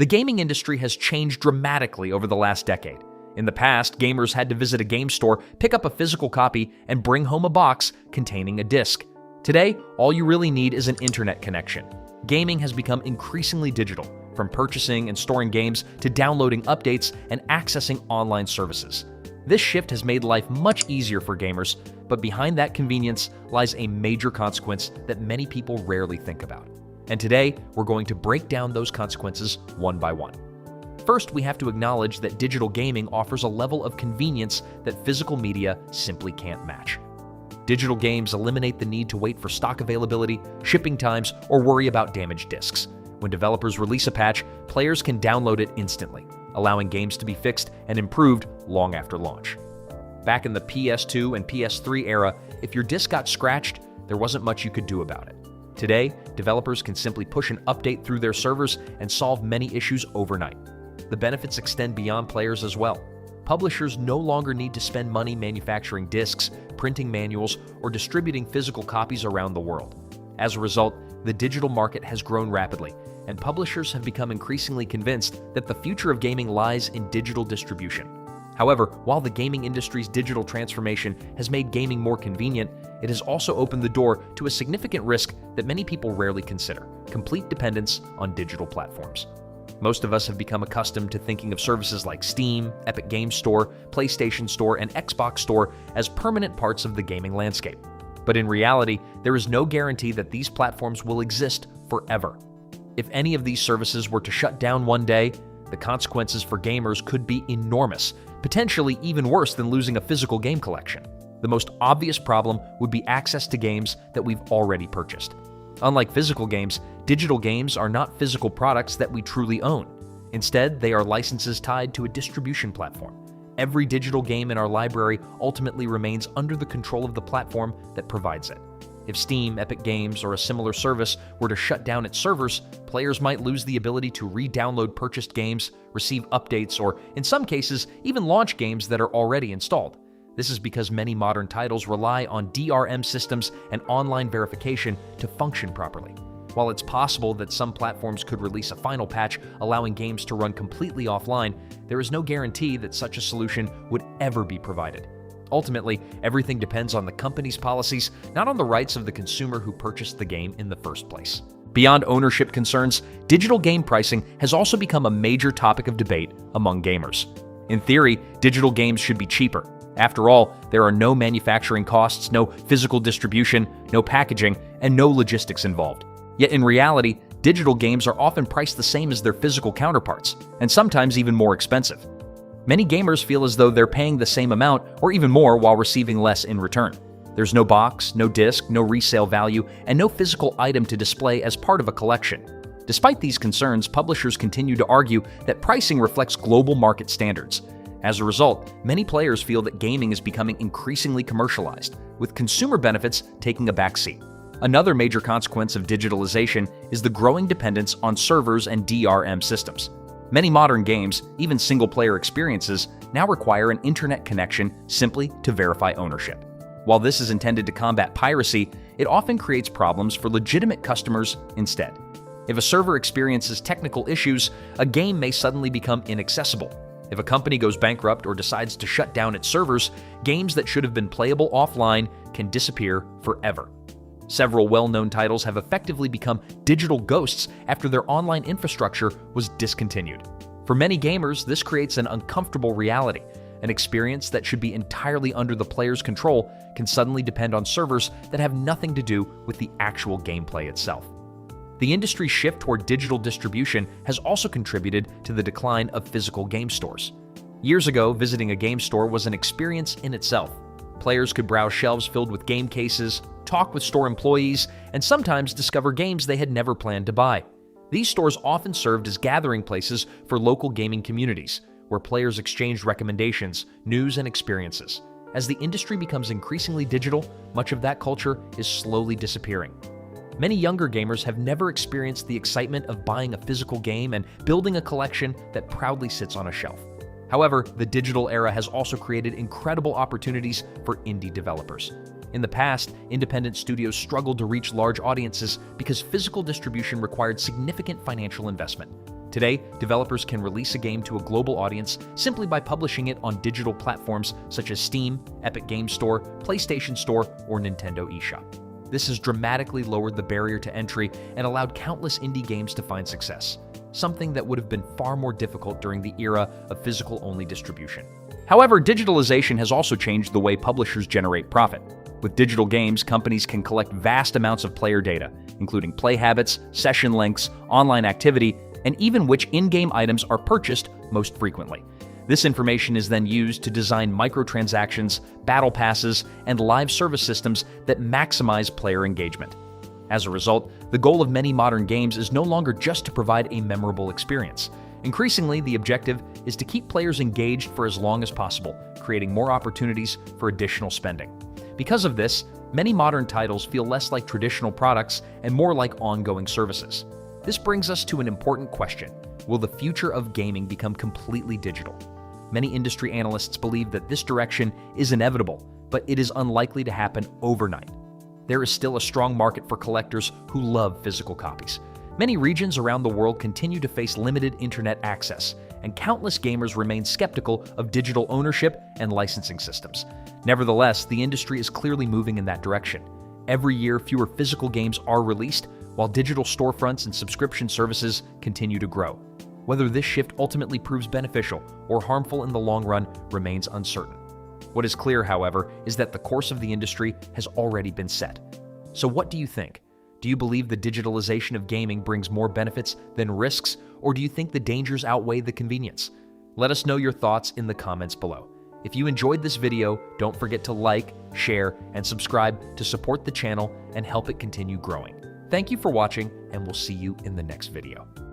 The gaming industry has changed dramatically over the last decade. In the past, gamers had to visit a game store, pick up a physical copy, and bring home a box containing a disc. Today, all you really need is an internet connection. Gaming has become increasingly digital, from purchasing and storing games to downloading updates and accessing online services. This shift has made life much easier for gamers, but behind that convenience lies a major consequence that many people rarely think about. And today, we're going to break down those consequences one by one. First, we have to acknowledge that digital gaming offers a level of convenience that physical media simply can't match. Digital games eliminate the need to wait for stock availability, shipping times, or worry about damaged discs. When developers release a patch, players can download it instantly, allowing games to be fixed and improved long after launch. Back in the PS2 and PS3 era, if your disc got scratched, there wasn't much you could do about it. Today, developers can simply push an update through their servers and solve many issues overnight. The benefits extend beyond players as well. Publishers no longer need to spend money manufacturing discs, printing manuals, or distributing physical copies around the world. As a result, the digital market has grown rapidly, and publishers have become increasingly convinced that the future of gaming lies in digital distribution. However, while the gaming industry's digital transformation has made gaming more convenient, it has also opened the door to a significant risk that many people rarely consider: complete dependence on digital platforms. Most of us have become accustomed to thinking of services like Steam, Epic Games Store, PlayStation Store, and Xbox Store as permanent parts of the gaming landscape. But in reality, there is no guarantee that these platforms will exist forever. If any of these services were to shut down one day, the consequences for gamers could be enormous, potentially even worse than losing a physical game collection. The most obvious problem would be access to games that we've already purchased. Unlike physical games, digital games are not physical products that we truly own. Instead, they are licenses tied to a distribution platform. Every digital game in our library ultimately remains under the control of the platform that provides it. If Steam, Epic Games, or a similar service were to shut down its servers, players might lose the ability to re-download purchased games, receive updates, or, in some cases, even launch games that are already installed. This is because many modern titles rely on DRM systems and online verification to function properly. While it's possible that some platforms could release a final patch allowing games to run completely offline, there is no guarantee that such a solution would ever be provided. Ultimately, everything depends on the company's policies, not on the rights of the consumer who purchased the game in the first place. Beyond ownership concerns, digital game pricing has also become a major topic of debate among gamers. In theory, digital games should be cheaper. After all, there are no manufacturing costs, no physical distribution, no packaging, and no logistics involved. Yet in reality, digital games are often priced the same as their physical counterparts, and sometimes even more expensive. Many gamers feel as though they're paying the same amount or even more while receiving less in return. There's no box, no disc, no resale value, and no physical item to display as part of a collection. Despite these concerns, publishers continue to argue that pricing reflects global market standards. As a result, many players feel that gaming is becoming increasingly commercialized, with consumer benefits taking a backseat. Another major consequence of digitalization is the growing dependence on servers and DRM systems. Many modern games, even single-player experiences, now require an internet connection simply to verify ownership. While this is intended to combat piracy, it often creates problems for legitimate customers instead. If a server experiences technical issues, a game may suddenly become inaccessible. If a company goes bankrupt or decides to shut down its servers, games that should have been playable offline can disappear forever. Several well-known titles have effectively become digital ghosts after their online infrastructure was discontinued. For many gamers, this creates an uncomfortable reality. An experience that should be entirely under the player's control can suddenly depend on servers that have nothing to do with the actual gameplay itself. The industry's shift toward digital distribution has also contributed to the decline of physical game stores. Years ago, visiting a game store was an experience in itself. Players could browse shelves filled with game cases, talk with store employees, and sometimes discover games they had never planned to buy. These stores often served as gathering places for local gaming communities, where players exchanged recommendations, news, and experiences. As the industry becomes increasingly digital, much of that culture is slowly disappearing. Many younger gamers have never experienced the excitement of buying a physical game and building a collection that proudly sits on a shelf. However, the digital era has also created incredible opportunities for indie developers. In the past, independent studios struggled to reach large audiences because physical distribution required significant financial investment. Today, developers can release a game to a global audience simply by publishing it on digital platforms such as Steam, Epic Games Store, PlayStation Store, or Nintendo eShop. This has dramatically lowered the barrier to entry and allowed countless indie games to find success, something that would have been far more difficult during the era of physical-only distribution. However, digitalization has also changed the way publishers generate profit. With digital games, companies can collect vast amounts of player data, including play habits, session lengths, online activity, and even which in-game items are purchased most frequently. This information is then used to design microtransactions, battle passes, and live service systems that maximize player engagement. As a result, the goal of many modern games is no longer just to provide a memorable experience. Increasingly, the objective is to keep players engaged for as long as possible, creating more opportunities for additional spending. Because of this, many modern titles feel less like traditional products and more like ongoing services. This brings us to an important question. Will the future of gaming become completely digital? Many industry analysts believe that this direction is inevitable, but it is unlikely to happen overnight. There is still a strong market for collectors who love physical copies. Many regions around the world continue to face limited internet access, and countless gamers remain skeptical of digital ownership and licensing systems. Nevertheless, the industry is clearly moving in that direction. Every year, fewer physical games are released, while digital storefronts and subscription services continue to grow. Whether this shift ultimately proves beneficial or harmful in the long run remains uncertain. What is clear, however, is that the course of the industry has already been set. So what do you think? Do you believe the digitalization of gaming brings more benefits than risks, or do you think the dangers outweigh the convenience? Let us know your thoughts in the comments below. If you enjoyed this video, don't forget to like, share, and subscribe to support the channel and help it continue growing. Thank you for watching, and we'll see you in the next video.